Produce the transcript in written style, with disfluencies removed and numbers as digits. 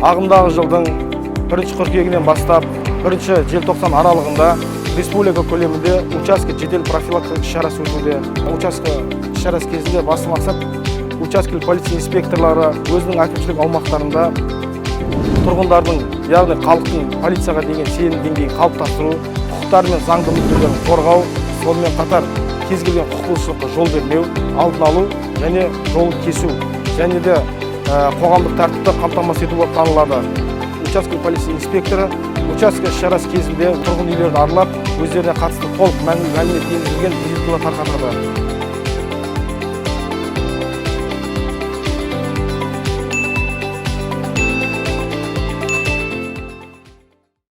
ағымдағы жылдың 1 қыркүйегінен бастап 1 желтоқсан аралығында республика көлемінде учаске жедел профилактикалық іс-шарасы өтуде. Учаске іс-шарасы кезінде басты мақсат учаскелік полиция инспекторлары өзінің әкімшілік аумақтарында тұрғындардың, яғни халықтың полицияға деген сенім деңгейін қалыптастыру, құқықтары мен заңды мүдделерін қорғау, сонымен қатар кез келген құқық бұзушылыққа жол бермеу, алдын алу және жол кесу және де қоғамдық тәртіпті қамтамасыз ету болып танылады. Учаскелік полиция инспекторы учаске іс-шарасы кезінде тұрғын үйлерді аралап, өздеріне қатысты толық мәлімет енгізілген визиткалар тарқатады.